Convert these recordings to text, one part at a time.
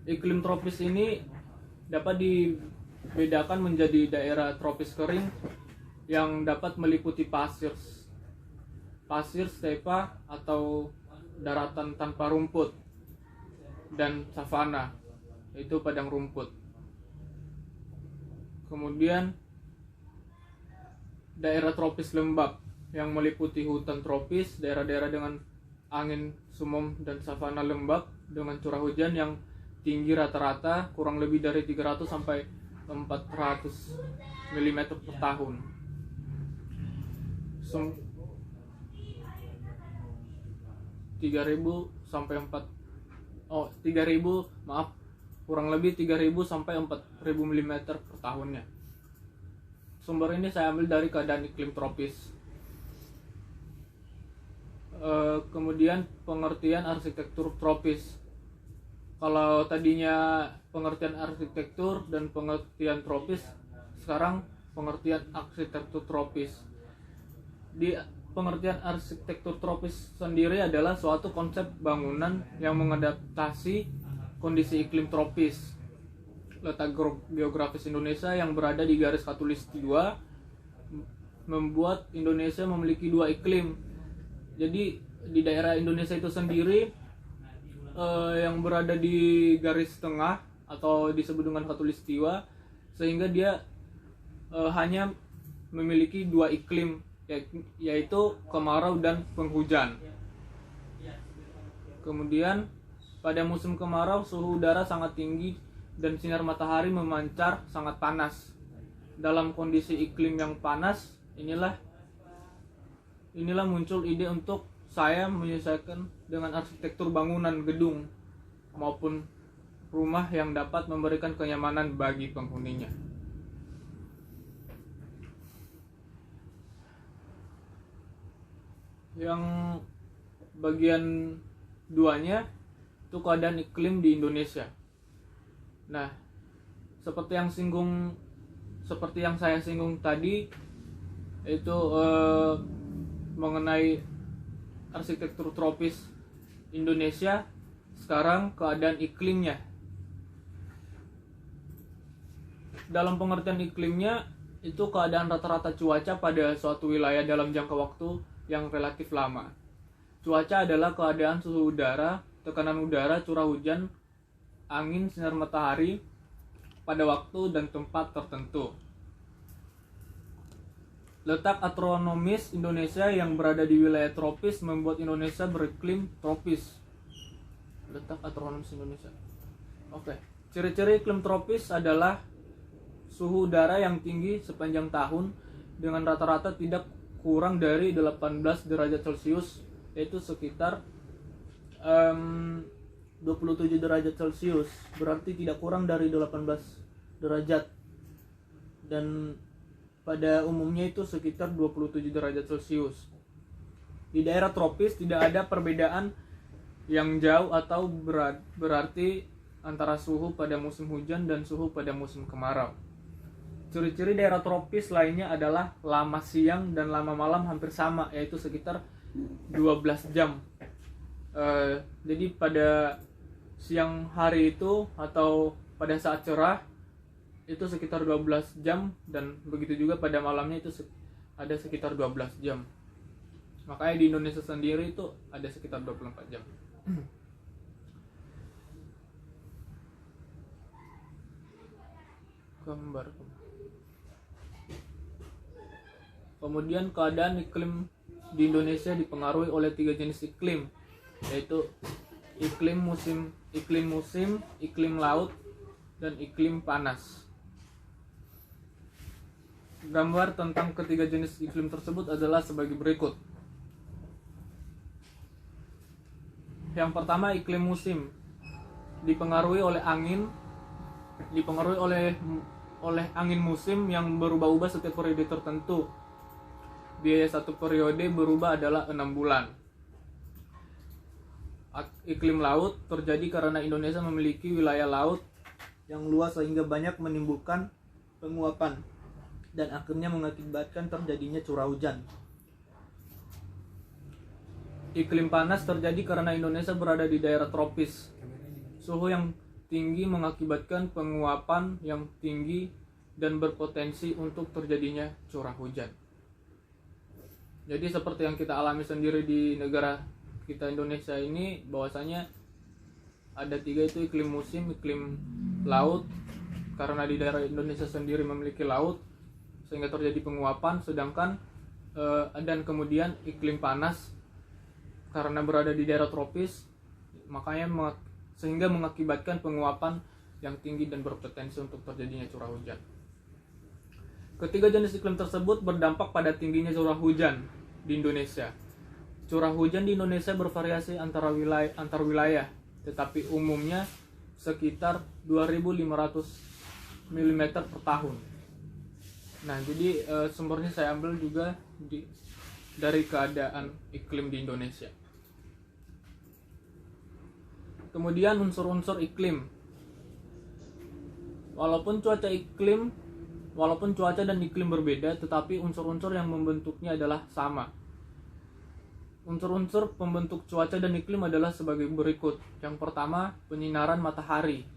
Iklim tropis ini dapat dibedakan menjadi daerah tropis kering yang dapat meliputi pasir stepa atau daratan tanpa rumput, dan savana, yaitu padang rumput. Kemudian daerah tropis lembab yang meliputi hutan tropis, daerah-daerah dengan angin sumum, dan savana lembab dengan curah hujan yang tinggi rata-rata kurang lebih dari 300 sampai 400 mm per tahun. 3000 kurang lebih 3000 sampai 4000 mm per tahunnya. Sumber ini saya ambil dari keadaan iklim tropis. Kemudian pengertian arsitektur tropis. Kalau tadinya pengertian arsitektur dan pengertian tropis, sekarang pengertian arsitektur tropis. Di pengertian arsitektur tropis sendiri adalah suatu konsep bangunan yang mengadaptasi kondisi iklim tropis. Letak geografis Indonesia yang berada di garis khatulistiwa membuat Indonesia memiliki dua iklim. Jadi di daerah Indonesia itu sendiri yang berada di garis tengah atau disebut dengan khatulistiwa, sehingga dia hanya memiliki dua iklim, yaitu kemarau dan penghujan. Kemudian pada musim kemarau suhu udara sangat tinggi dan sinar matahari memancar sangat panas. Dalam kondisi iklim yang panas, inilah muncul ide untuk saya menyesuaikan dengan arsitektur bangunan gedung maupun rumah yang dapat memberikan kenyamanan bagi penghuninya. Yang bagian duanya itu keadaan iklim di Indonesia. Nah, seperti yang saya singgung tadi, itu mengenai arsitektur tropis Indonesia. Sekarang keadaan iklimnya. Dalam pengertian iklimnya, itu keadaan rata-rata cuaca pada suatu wilayah dalam jangka waktu yang relatif lama. Cuaca adalah keadaan suhu udara, tekanan udara, curah hujan, angin, sinar matahari pada waktu dan tempat tertentu. Letak astronomis Indonesia yang berada di wilayah tropis membuat Indonesia beriklim tropis. Letak astronomis Indonesia. Oke. Ciri-ciri iklim tropis adalah suhu udara yang tinggi sepanjang tahun dengan rata-rata tidak kurang dari 18 derajat Celcius, yaitu sekitar 27 derajat Celcius, berarti tidak kurang dari 18 derajat. Dan pada umumnya itu sekitar 27 derajat Celcius. Di daerah tropis tidak ada perbedaan yang jauh atau berarti antara suhu pada musim hujan dan suhu pada musim kemarau. Ciri-ciri daerah tropis lainnya adalah lama siang dan lama malam hampir sama, yaitu sekitar 12 jam. Jadi pada siang hari itu atau pada saat cerah itu sekitar 12 jam, dan begitu juga pada malamnya itu ada sekitar 12 jam. Makanya di Indonesia sendiri itu ada sekitar 24 jam. Gambar. Kemudian keadaan iklim di Indonesia dipengaruhi oleh 3 jenis iklim, yaitu iklim musim, iklim laut, dan iklim panas. Gambar tentang ketiga jenis iklim tersebut adalah sebagai berikut. Yang pertama, iklim musim dipengaruhi oleh angin musim yang berubah-ubah setiap periode tertentu. Biaya satu periode berubah adalah 6 bulan. Iklim laut terjadi karena Indonesia memiliki wilayah laut yang luas sehingga banyak menimbulkan penguapan dan akhirnya mengakibatkan terjadinya curah hujan. Iklim panas terjadi karena Indonesia berada di daerah tropis. Suhu yang tinggi mengakibatkan penguapan yang tinggi dan berpotensi untuk terjadinya curah hujan. Jadi seperti yang kita alami sendiri di negara kita Indonesia ini, bahwasanya ada 3 itu iklim musim, iklim laut, karena di daerah Indonesia sendiri memiliki laut sehingga terjadi penguapan, sedangkan dan kemudian iklim panas karena berada di daerah tropis, makanya sehingga mengakibatkan penguapan yang tinggi dan berpotensi untuk terjadinya curah hujan. Ketiga jenis iklim tersebut berdampak pada tingginya curah hujan di Indonesia. Curah hujan di Indonesia bervariasi antar wilayah, tetapi umumnya sekitar 2.500 mm per tahun. Nah, jadi sumbernya saya ambil juga dari keadaan iklim di Indonesia. Kemudian unsur-unsur iklim. Walaupun cuaca dan iklim berbeda, tetapi unsur-unsur yang membentuknya adalah sama. Unsur-unsur pembentuk cuaca dan iklim adalah sebagai berikut. Yang pertama, penyinaran matahari.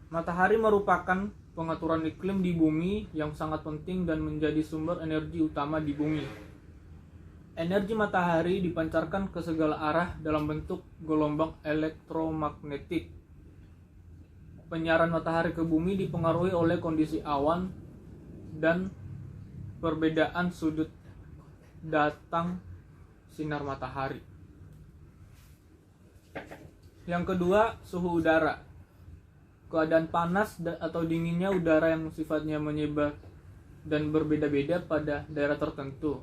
Matahari merupakan pengaturan iklim di bumi yang sangat penting dan menjadi sumber energi utama di bumi. Energi matahari dipancarkan ke segala arah dalam bentuk gelombang elektromagnetik. Penyiaran matahari ke bumi dipengaruhi oleh kondisi awan dan perbedaan sudut datang sinar matahari. Yang kedua, suhu udara. Keadaan panas atau dinginnya udara yang sifatnya menyebar dan berbeda-beda pada daerah tertentu.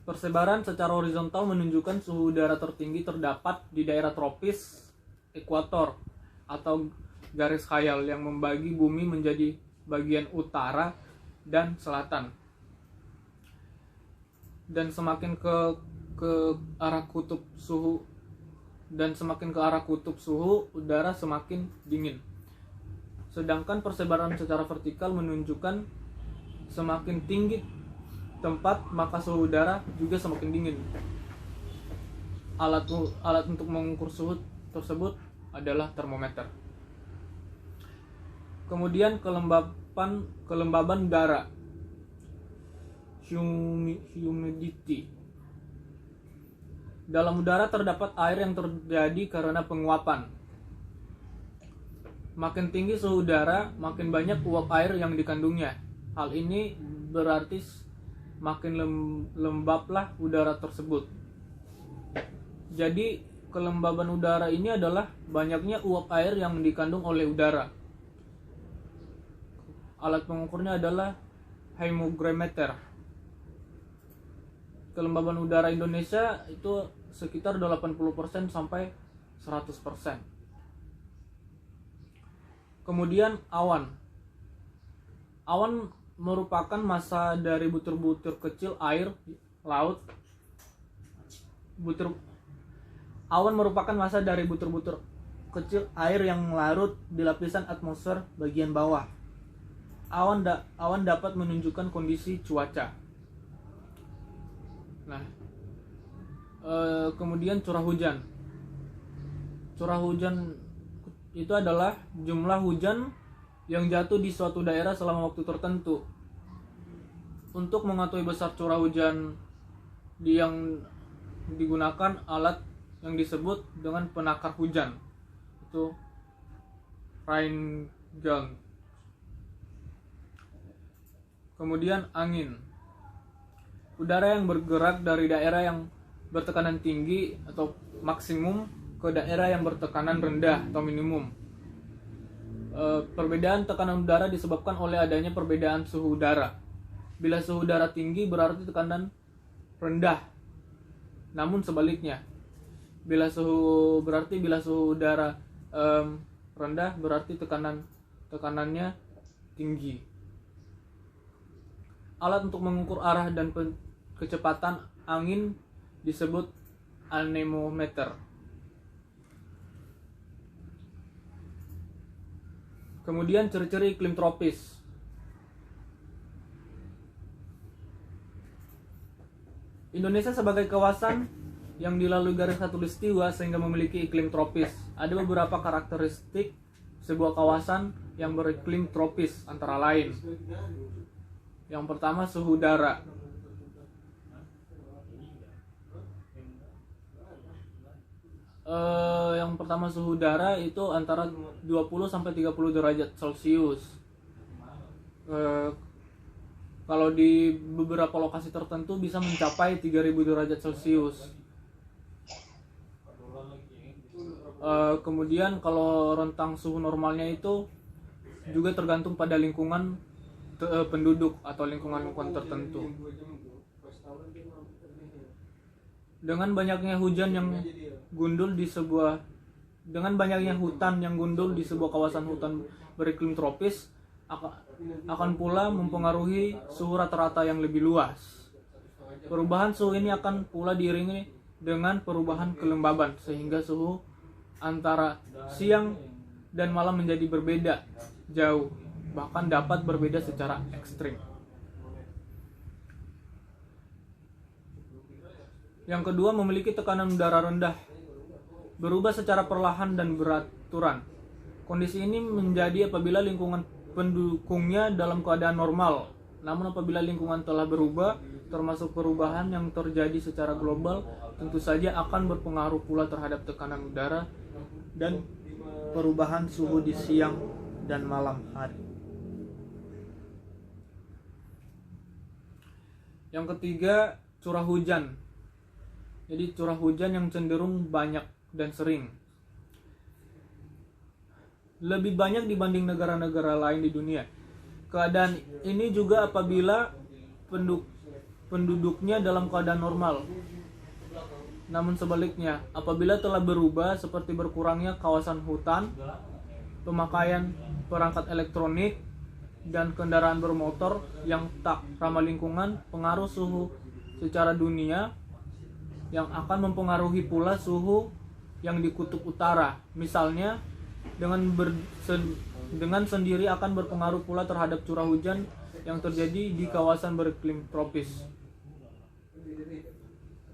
Persebaran secara horizontal menunjukkan suhu udara tertinggi terdapat di daerah tropis, ekuator, atau garis khayal yang membagi bumi menjadi bagian utara dan selatan. Dan semakin ke arah kutub suhu udara semakin dingin. Sedangkan persebaran secara vertikal menunjukkan semakin tinggi tempat, maka suhu udara juga semakin dingin. Alat untuk mengukur suhu tersebut adalah termometer. Kemudian kelembaban udara, humidity. Dalam udara terdapat air yang terjadi karena penguapan. Makin tinggi suhu udara, makin banyak uap air yang dikandungnya. Hal ini berarti makin lembablah udara tersebut. Jadi kelembaban udara ini adalah banyaknya uap air yang dikandung oleh udara. Alat pengukurnya adalah hygrometer. Kelembaban udara Indonesia itu sekitar 80% sampai 100%. Kemudian awan. Awan merupakan massa dari butir-butir kecil air laut. Awan merupakan massa dari butir-butir kecil air yang larut di lapisan atmosfer bagian bawah. Awan dapat menunjukkan kondisi cuaca. Nah, kemudian curah hujan. Curah hujan itu adalah jumlah hujan yang jatuh di suatu daerah selama waktu tertentu. Untuk mengetahui besar curah hujan yang digunakan alat yang disebut dengan penakar hujan, itu rain gun. Kemudian angin. Udara yang bergerak dari daerah yang bertekanan tinggi atau maksimum ke daerah yang bertekanan rendah atau minimum. Perbedaan tekanan udara disebabkan oleh adanya perbedaan suhu udara. Bila suhu udara tinggi berarti tekanan rendah. Namun sebaliknya, bila suhu udara rendah berarti tekanannya tinggi. Alat untuk mengukur arah dan kecepatan angin disebut anemometer. Kemudian ciri-ciri iklim tropis. Indonesia sebagai kawasan yang dilalui garis khatulistiwa sehingga memiliki iklim tropis. Ada beberapa karakteristik sebuah kawasan yang beriklim tropis antara lain. Yang pertama, suhu udara. Yang pertama suhu udara itu antara 20 sampai 30 derajat Celcius. Kalau di beberapa lokasi tertentu bisa mencapai 3000 derajat Celcius. Kemudian kalau rentang suhu normalnya itu juga tergantung pada lingkungan penduduk atau lingkungan tertentu. Dengan banyaknya hutan yang gundul di sebuah kawasan hutan beriklim tropis akan pula mempengaruhi suhu rata-rata yang lebih luas. Perubahan suhu ini akan pula diiringi dengan perubahan kelembaban sehingga suhu antara siang dan malam menjadi berbeda jauh, bahkan dapat berbeda secara ekstrim. Yang kedua, memiliki tekanan udara rendah, berubah secara perlahan dan beraturan. Kondisi ini menjadi apabila lingkungan pendukungnya dalam keadaan normal. Namun apabila lingkungan telah berubah, termasuk perubahan yang terjadi secara global, tentu saja akan berpengaruh pula terhadap tekanan udara dan perubahan suhu di siang dan malam hari. Yang ketiga, curah hujan. Jadi curah hujan yang cenderung banyak dan sering. Lebih banyak dibanding negara-negara lain di dunia. Keadaan ini juga apabila penduduknya dalam keadaan normal. Namun sebaliknya, apabila telah berubah seperti berkurangnya kawasan hutan, pemakaian perangkat elektronik, dan kendaraan bermotor yang tak ramah lingkungan, pengaruh suhu secara dunia yang akan mempengaruhi pula suhu yang di kutub utara. Misalnya, dengan sendiri akan berpengaruh pula terhadap curah hujan yang terjadi di kawasan beriklim tropis.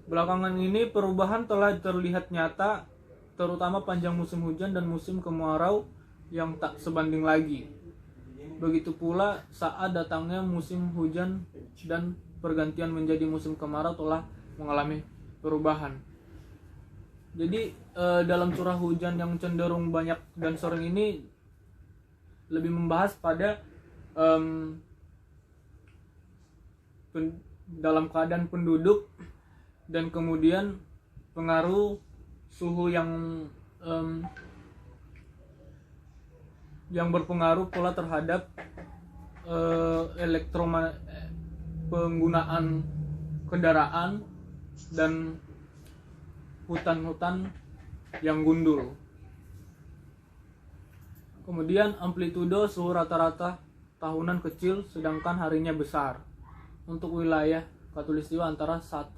Belakangan ini perubahan telah terlihat nyata, terutama panjang musim hujan dan musim kemarau yang tak sebanding lagi. Begitu pula saat datangnya musim hujan dan pergantian menjadi musim kemarau telah mengalami perubahan. Jadi dalam curah hujan yang cenderung banyak dan sering ini lebih membahas pada dalam keadaan penduduk dan kemudian pengaruh suhu yang berpengaruh pula terhadap penggunaan kendaraan dan hutan-hutan yang gundul. Kemudian amplitudo suhu rata-rata tahunan kecil sedangkan harinya besar. Untuk wilayah khatulistiwa antara 1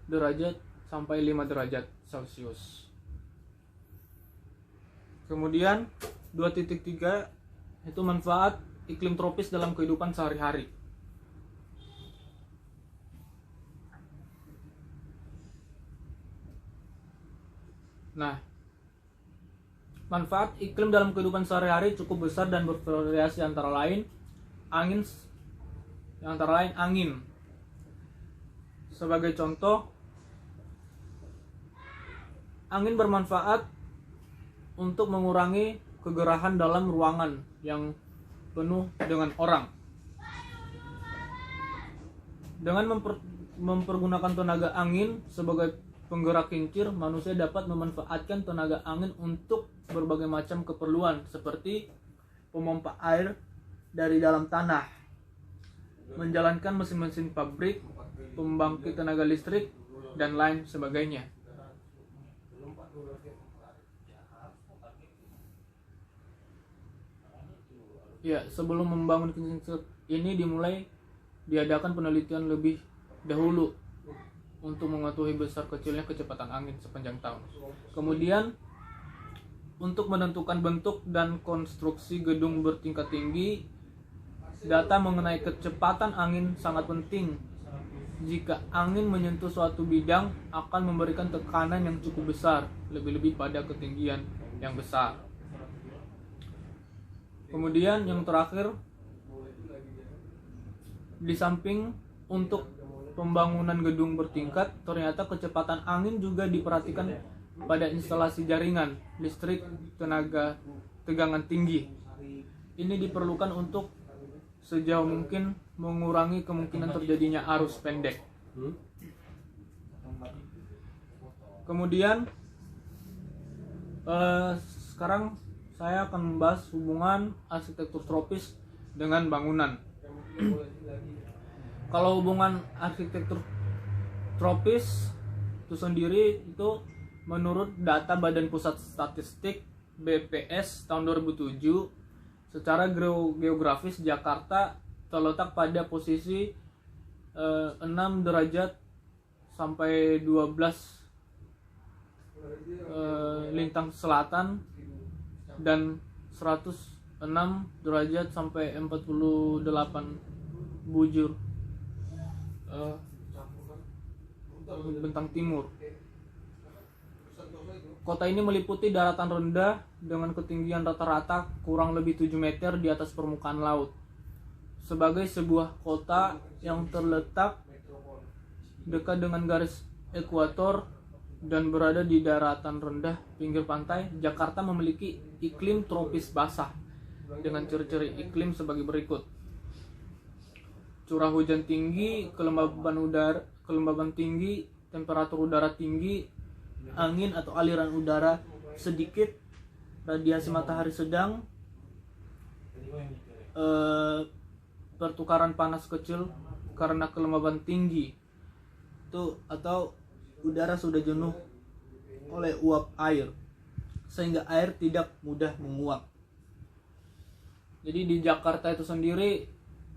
derajat sampai 5 derajat Celcius. Kemudian 2.3 itu manfaat iklim tropis dalam kehidupan sehari-hari. Nah, manfaat iklim dalam kehidupan sehari-hari cukup besar dan bervariasi antara lain angin. Sebagai contoh, angin bermanfaat untuk mengurangi kegerahan dalam ruangan yang penuh dengan orang. Dengan mempergunakan tenaga angin sebagai penggerak kincir, manusia dapat memanfaatkan tenaga angin untuk berbagai macam keperluan seperti memompa air dari dalam tanah, menjalankan mesin-mesin pabrik, pembangkit tenaga listrik, dan lain sebagainya. Ya, sebelum membangun kincir ini diadakan penelitian lebih dahulu untuk mengetahui besar kecilnya kecepatan angin sepanjang tahun. Kemudian untuk menentukan bentuk dan konstruksi gedung bertingkat tinggi, data mengenai kecepatan angin sangat penting jika angin menyentuh suatu bidang akan memberikan tekanan yang cukup besar, lebih-lebih pada ketinggian yang besar. Kemudian yang terakhir, di samping untuk pembangunan gedung bertingkat, ternyata kecepatan angin juga diperhatikan pada instalasi jaringan listrik tenaga tegangan tinggi. Ini diperlukan untuk sejauh mungkin mengurangi kemungkinan terjadinya arus pendek. Kemudian sekarang saya akan membahas hubungan arsitektur tropis dengan bangunan. Kalau hubungan arsitektur tropis itu sendiri itu menurut data Badan Pusat Statistik BPS tahun 2007, secara geografis Jakarta terletak pada posisi 6 derajat sampai 12 lintang selatan dan 106 derajat sampai 48 bujur bentang timur. Kota ini meliputi daratan rendah dengan ketinggian rata-rata kurang lebih 7 meter di atas permukaan laut. Sebagai sebuah kota yang terletak dekat dengan garis ekuator dan berada di daratan rendah pinggir pantai, Jakarta memiliki iklim tropis basah dengan ciri-ciri iklim sebagai berikut. Curah hujan tinggi, kelembaban tinggi, temperatur udara tinggi, angin atau aliran udara sedikit, radiasi matahari sedang, pertukaran panas kecil karena kelembaban tinggi itu, atau udara sudah jenuh oleh uap air sehingga air tidak mudah menguap. Jadi di Jakarta itu sendiri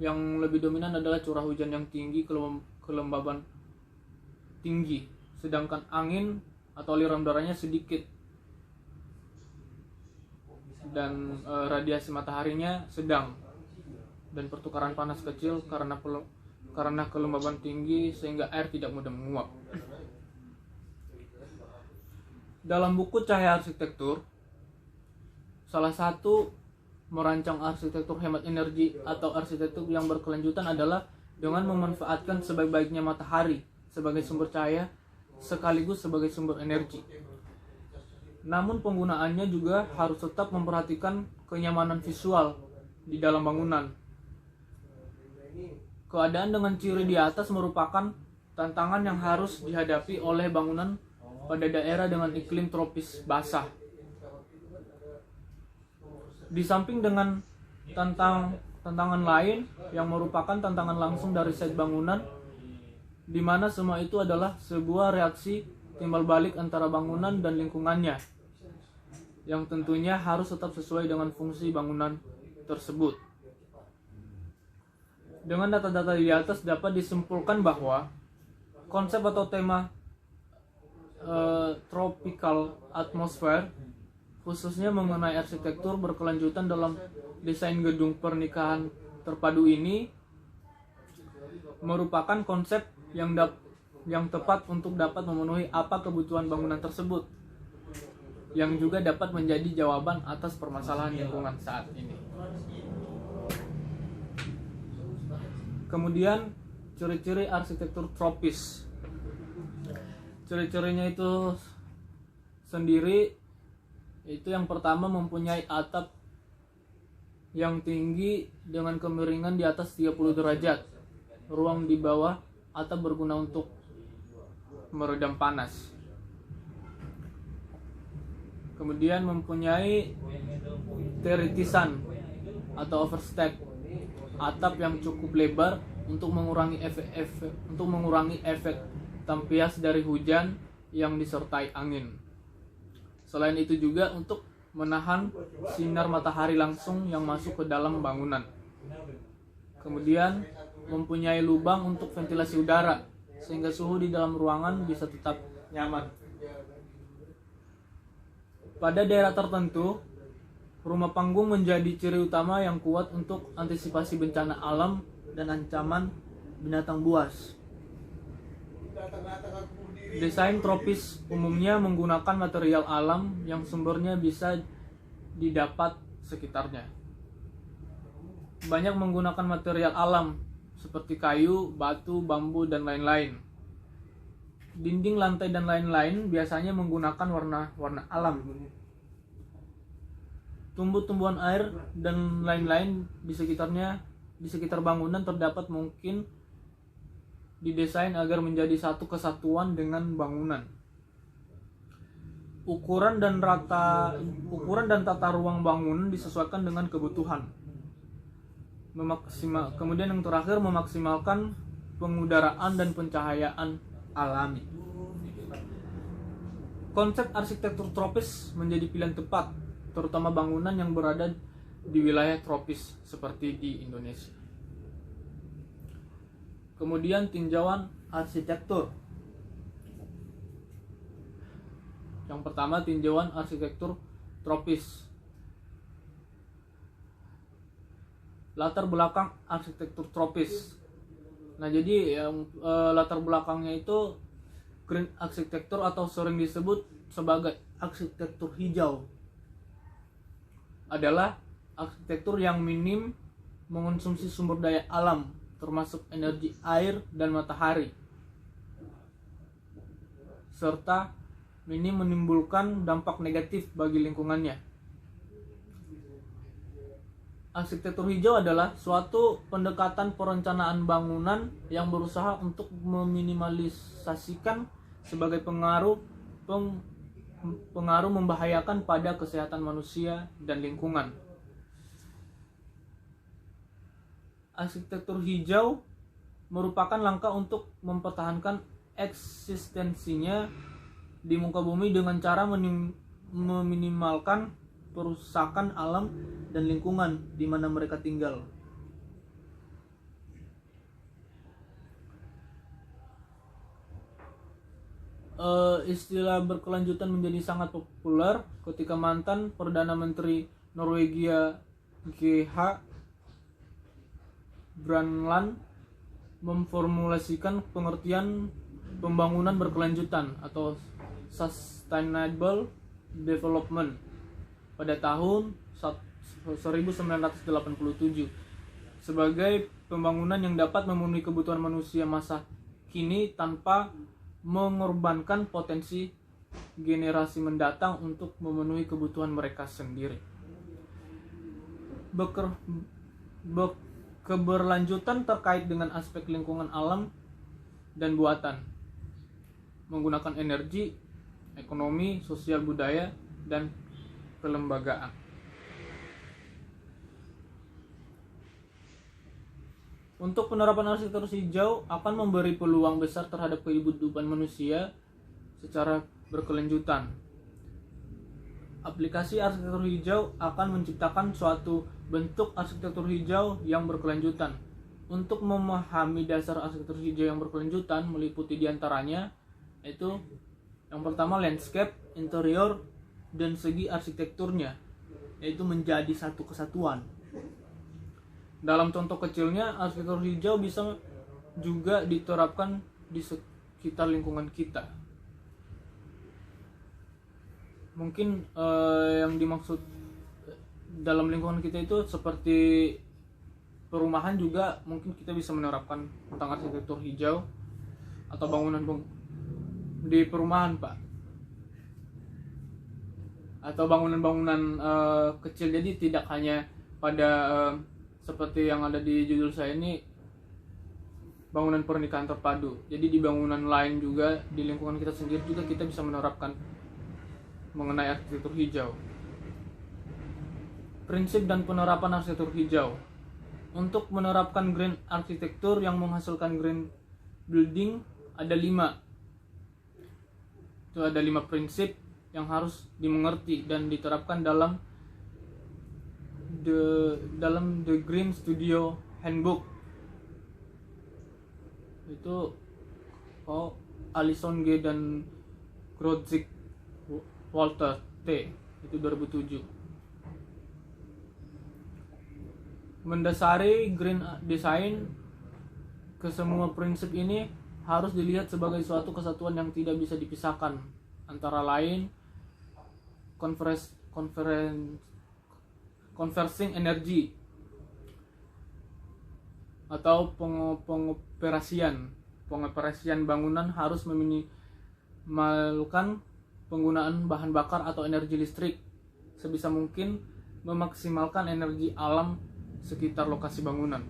yang lebih dominan adalah curah hujan yang tinggi, kelembaban tinggi, sedangkan angin atau aliran udaranya sedikit dan radiasi mataharinya sedang, dan pertukaran panas kecil karena kelembaban tinggi sehingga air tidak mudah menguap. Dalam buku Cahaya Arsitektur, salah satu merancang arsitektur hemat energi atau arsitektur yang berkelanjutan adalah dengan memanfaatkan sebaik-baiknya matahari sebagai sumber cahaya sekaligus sebagai sumber energi. Namun penggunaannya juga harus tetap memperhatikan kenyamanan visual di dalam bangunan. Keadaan dengan ciri di atas merupakan tantangan yang harus dihadapi oleh bangunan pada daerah dengan iklim tropis basah. Di samping dengan tantangan lain yang merupakan tantangan langsung dari site bangunan, di mana semua itu adalah sebuah reaksi timbal balik antara bangunan dan lingkungannya, yang tentunya harus tetap sesuai dengan fungsi bangunan tersebut. Dengan data-data di atas dapat disimpulkan bahwa konsep atau tema tropical atmosphere, khususnya mengenai arsitektur berkelanjutan dalam desain gedung pernikahan terpadu ini, merupakan konsep yang tepat untuk dapat memenuhi apa kebutuhan bangunan tersebut, yang juga dapat menjadi jawaban atas permasalahan lingkungan saat ini. Kemudian ciri-ciri arsitektur tropis. Ciri-cirinya itu sendiri, itu yang pertama mempunyai atap yang tinggi dengan kemiringan di atas 30 derajat. Ruang di bawah atap berguna untuk meredam panas. Kemudian mempunyai teritisan atau overstep, atap yang cukup lebar untuk mengurangi efek tampias dari hujan yang disertai angin. Selain itu juga untuk menahan sinar matahari langsung yang masuk ke dalam bangunan. Kemudian mempunyai lubang untuk ventilasi udara sehingga suhu di dalam ruangan bisa tetap nyaman. Pada daerah tertentu, rumah panggung menjadi ciri utama yang kuat untuk antisipasi bencana alam dan ancaman binatang buas. Desain tropis umumnya menggunakan material alam yang sumbernya bisa didapat sekitarnya. Banyak menggunakan material alam seperti kayu, batu, bambu, dan lain-lain. Dinding, lantai, dan lain-lain biasanya menggunakan warna alam. Tumbuh-tumbuhan air dan lain-lain di sekitar bangunan terdapat mungkin didesain agar menjadi satu kesatuan dengan bangunan. Ukuran dan tata ruang bangunan disesuaikan dengan kebutuhan. Kemudian yang terakhir, memaksimalkan pengudaraan dan pencahayaan alami. Konsep arsitektur tropis menjadi pilihan tepat, terutama bangunan yang berada di wilayah tropis seperti di Indonesia. Kemudian tinjauan arsitektur. Yang pertama, tinjauan arsitektur tropis. Latar belakang arsitektur tropis. Nah, jadi yang latar belakangnya itu green arsitektur atau sering disebut sebagai arsitektur hijau. Adalah arsitektur yang minim mengonsumsi sumber daya alam, termasuk energi air dan matahari, serta minim menimbulkan dampak negatif bagi lingkungannya. Arsitektur hijau adalah suatu pendekatan perencanaan bangunan yang berusaha untuk meminimalisasikan sebagai pengaruh membahayakan pada kesehatan manusia dan lingkungan. Arsitektur hijau merupakan langkah untuk mempertahankan eksistensinya di muka bumi dengan cara meminimalkan perusakan alam dan lingkungan di mana mereka tinggal. Istilah berkelanjutan menjadi sangat populer ketika mantan Perdana Menteri Norwegia G.H. Brundtland memformulasikan pengertian pembangunan berkelanjutan atau sustainable development pada tahun 1987 sebagai pembangunan yang dapat memenuhi kebutuhan manusia masa kini tanpa mengorbankan potensi generasi mendatang untuk memenuhi kebutuhan mereka sendiri. Keberlanjutan terkait dengan aspek lingkungan alam dan buatan, menggunakan energi, ekonomi, sosial budaya, dan kelembagaan. Untuk penerapan arsitektur hijau akan memberi peluang besar terhadap kehidupan manusia secara berkelanjutan. Aplikasi arsitektur hijau akan menciptakan suatu bentuk arsitektur hijau yang berkelanjutan. Untuk memahami dasar arsitektur hijau yang berkelanjutan meliputi diantaranya yaitu yang pertama landscape, interior, dan segi arsitekturnya, yaitu menjadi satu kesatuan. Dalam contoh kecilnya, arsitektur hijau bisa juga diterapkan di sekitar lingkungan kita. Mungkin yang dimaksud dalam lingkungan kita itu seperti perumahan juga mungkin kita bisa menerapkan tentang arsitektur hijau atau bangunan di perumahan, Pak. Atau bangunan-bangunan kecil, jadi tidak hanya pada seperti yang ada di judul saya ini bangunan pernikahan terpadu. Jadi di bangunan lain juga di lingkungan kita sendiri juga kita bisa menerapkan mengenai arsitektur hijau. Prinsip dan penerapan arsitektur hijau. Untuk menerapkan green arsitektur yang menghasilkan green building ada 5. Itu ada 5 prinsip yang harus dimengerti dan diterapkan dalam The Green Studio Handbook. Itu Alison G dan Grodzick Walter T. Itu 2007. Mendasari green design, kesemua prinsip ini harus dilihat sebagai suatu kesatuan yang tidak bisa dipisahkan, antara lain conversing energy atau pengoperasian bangunan harus meminimalkan penggunaan bahan bakar atau energi listrik, sebisa mungkin memaksimalkan energi alam sekitar lokasi bangunan.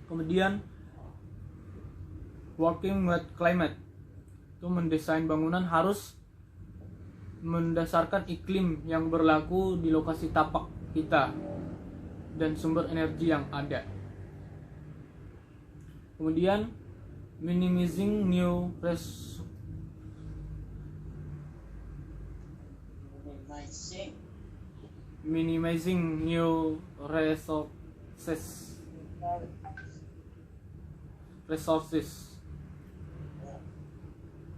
Kemudian working with climate, itu mendesain bangunan harus mendasarkan iklim yang berlaku di lokasi tapak kita dan sumber energi yang ada. Kemudian minimizing new resources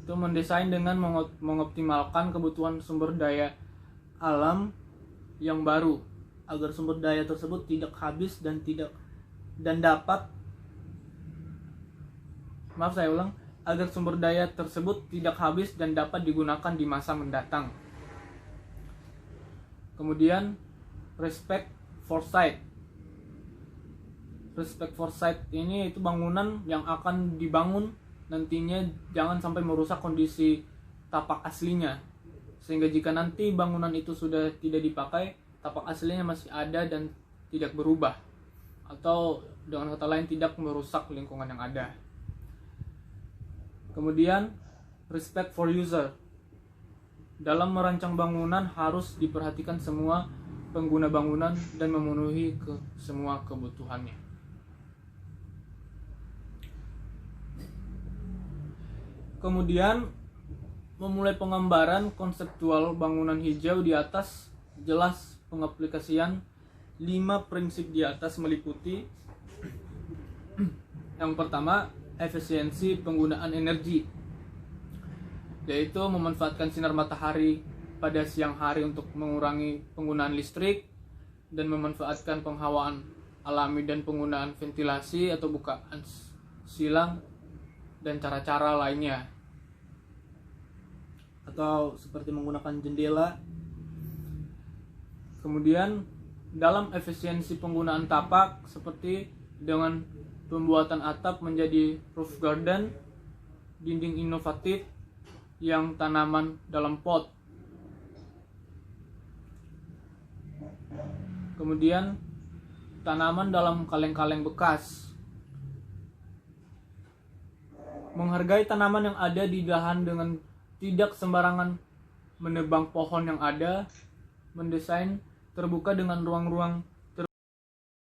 itu mendesain dengan mengoptimalkan kebutuhan sumber daya alam yang baru agar sumber daya tersebut tidak habis agar sumber daya tersebut tidak habis dan dapat digunakan di masa mendatang. Kemudian respect foresight ini itu bangunan yang akan dibangun nantinya jangan sampai merusak kondisi tapak aslinya, sehingga jika nanti bangunan itu sudah tidak dipakai, tapak aslinya masih ada dan tidak berubah, atau dengan kata lain tidak merusak lingkungan yang ada. Kemudian respect for user, dalam merancang bangunan harus diperhatikan semua pengguna bangunan dan memenuhi semua kebutuhannya. Kemudian memulai penggambaran konseptual bangunan hijau. Di atas jelas pengaplikasian 5 prinsip di atas meliputi yang pertama, efisiensi penggunaan energi, yaitu memanfaatkan sinar matahari pada siang hari untuk mengurangi penggunaan listrik dan memanfaatkan penghawaan alami dan penggunaan ventilasi atau bukaan silang dan cara-cara lainnya, atau seperti menggunakan jendela. Kemudian dalam efisiensi penggunaan tapak seperti dengan pembuatan atap menjadi roof garden, dinding inovatif yang tanaman dalam pot. Kemudian tanaman dalam kaleng-kaleng bekas. Menghargai tanaman yang ada di dahan dengan tidak sembarangan menebang pohon yang ada. Mendesain terbuka dengan ruang-ruang